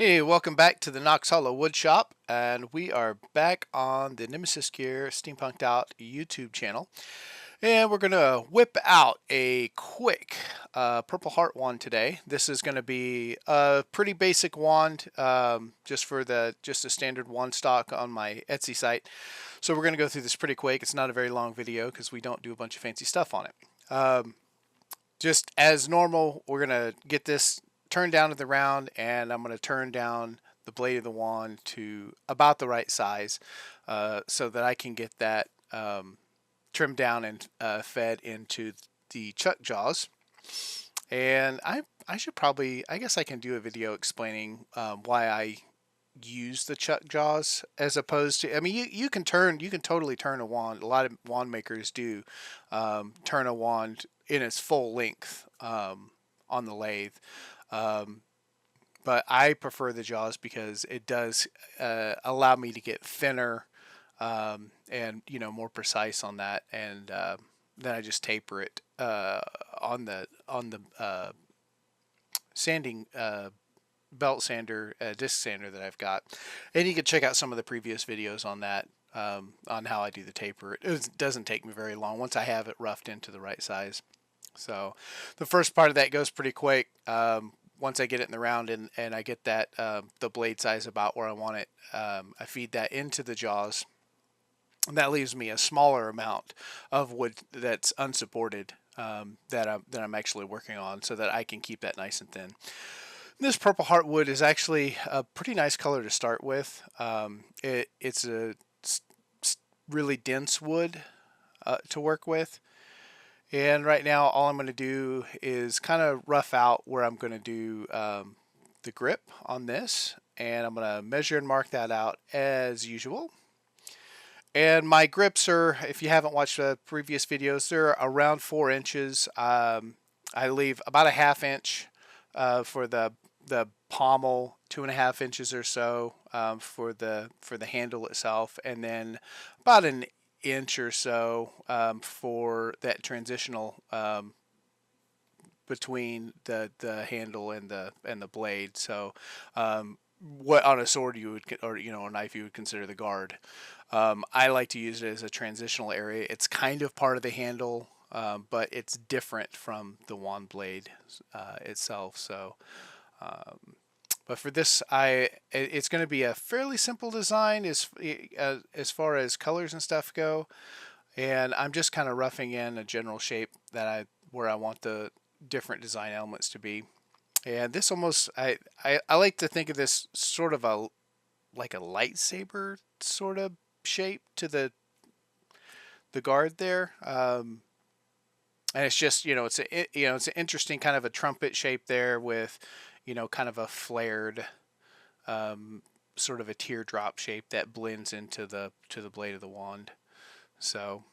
Hey, welcome back to the Knox Hollow Wood Shop, and we are back on the Nemesis Gear Steampunked Out YouTube channel. And we're going to whip out a quick Purple Heart wand today. This is going to be a pretty basic wand, just a standard wand stock on my Etsy site. So we're going to go through this pretty quick. It's not a very long video because we don't do a bunch of fancy stuff on it. Just as normal, we're going to get this turned down to the round, and I'm going to turn down the blade of the wand to about the right size so that I can get that trimmed down and fed into the chuck jaws. And I should probably, I guess I can do a video explaining why I use the chuck jaws as opposed to, I mean, you can totally turn a wand. A lot of wand makers do turn a wand in its full length on the lathe. Um, but I prefer the jaws because it does allow me to get thinner and more precise on that, and then I just taper it on the sanding belt sander, disc sander that I've got, and you can check out some of the previous videos on that. On how I do the taper. It doesn't take me very long once I have it roughed into the right size. So the first part of that goes pretty quick. Once I get it in the round and I get that the blade size about where I want it, I feed that into the jaws, and that leaves me a smaller amount of wood that's unsupported that I'm actually working on, so that I can keep that nice and thin. This purple heartwood is actually a pretty nice color to start with. It's a really dense wood to work with. And right now, all I'm going to do is kind of rough out where I'm going to do the grip on this. And I'm going to measure and mark that out as usual. And my grips are, if you haven't watched the previous videos, they're around 4 inches. I leave about a ½ inch for the pommel, 2.5 inches or so for the handle itself, and then about an inch or so for that transitional between the handle and the blade. So what on a sword you would, or a knife you would consider the guard. I like to use it as a transitional area. It's kind of part of the handle, but it's different from the wand blade itself. So but for this, it's going to be a fairly simple design as far as colors and stuff go, and I'm just kind of roughing in a general shape where I want the different design elements to be. And this almost, I like to think of this sort of like a lightsaber sort of shape to the guard there. And it's just, it's an interesting kind of a trumpet shape there with kind of a flared sort of a teardrop shape that blends into the blade of the wand. So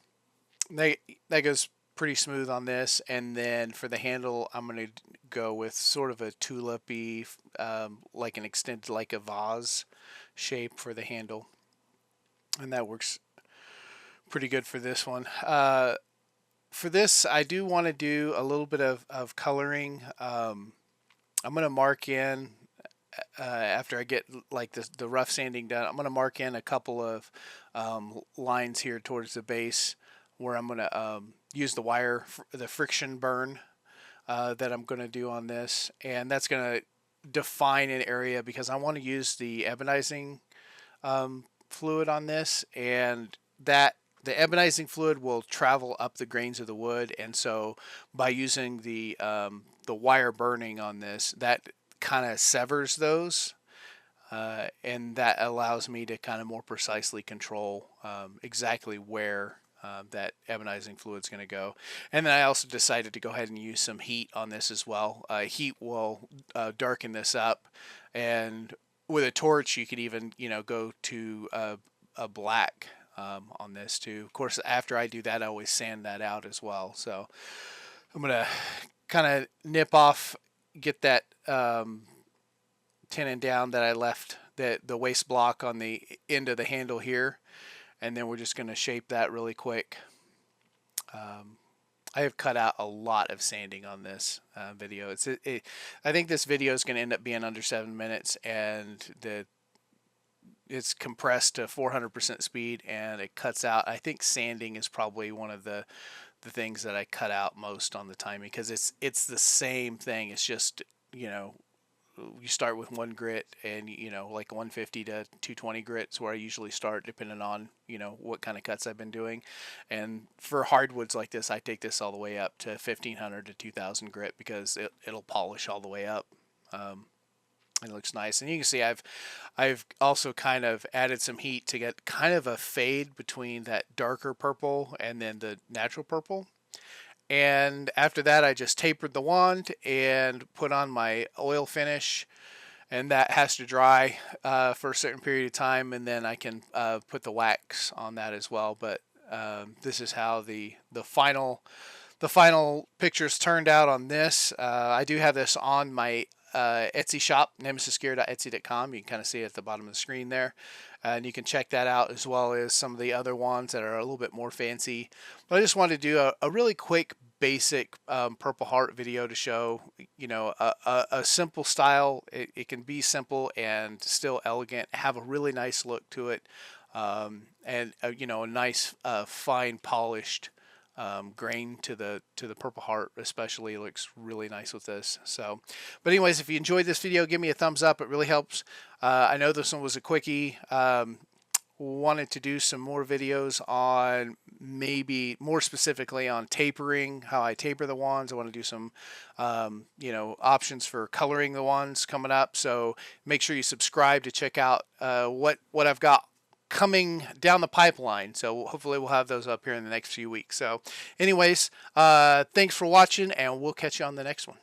that goes pretty smooth on this. And then for the handle, I'm going to go with sort of a tulipy, like an extended, like a vase shape for the handle, and that works pretty good for this one. For this, I do want to do a little bit of coloring. I'm going to mark in after I get like the rough sanding done. I'm going to mark in a couple of lines here towards the base where I'm going to use the friction burn that I'm going to do on this, and that's going to define an area because I want to use the ebonizing fluid on this, and that the ebonizing fluid will travel up the grains of the wood, and so by using the wire burning on this, that kind of severs those, and that allows me to kind of more precisely control exactly where that ebonizing fluid is going to go. And then I also decided to go ahead and use some heat on this as well. Heat will darken this up, and with a torch you could even go to a black on this too. Of course, after I do that, I always sand that out as well. So I'm gonna kind of nip off, get that tenon down that I left the waste block on the end of the handle here, and then we're just going to shape that really quick. Um, I have cut out a lot of sanding on this video. I think this video is going to end up being under 7 minutes, and it's compressed to 400% speed, and it cuts out. I think sanding is probably one of the things that I cut out most on the timing, because it's the same thing. It's just, you know, you start with one grit, and like 150 to 220 grits where I usually start, depending on what kind of cuts I've been doing. And for hardwoods like this, I take this all the way up to 1500 to 2000 grit, because it'll polish all the way up. It looks nice, and you can see I've also kind of added some heat to get kind of a fade between that darker purple and then the natural purple. And after that, I just tapered the wand and put on my oil finish, and that has to dry for a certain period of time, and then I can put the wax on that as well. But this is how the final pictures turned out on this. I do have this on my Etsy shop, nemesisgear.etsy.com. You can kind of see it at the bottom of the screen there, and you can check that out, as well as some of the other ones that are a little bit more fancy. But I just wanted to do a really quick basic Purple Heart video to show a simple style. It can be simple and still elegant, have a really nice look to it, and a nice fine polished grain to the Purple Heart especially looks really nice with this. So, but anyways, if you enjoyed this video, give me a thumbs up. It really helps. I know this one was a quickie. Wanted to do some more videos on, maybe more specifically on tapering, how I taper the wands. I want to do some options for coloring the wands coming up. So make sure you subscribe to check out what I've got coming down the pipeline. So hopefully we'll have those up here in the next few weeks. So anyways, thanks for watching, and we'll catch you on the next one.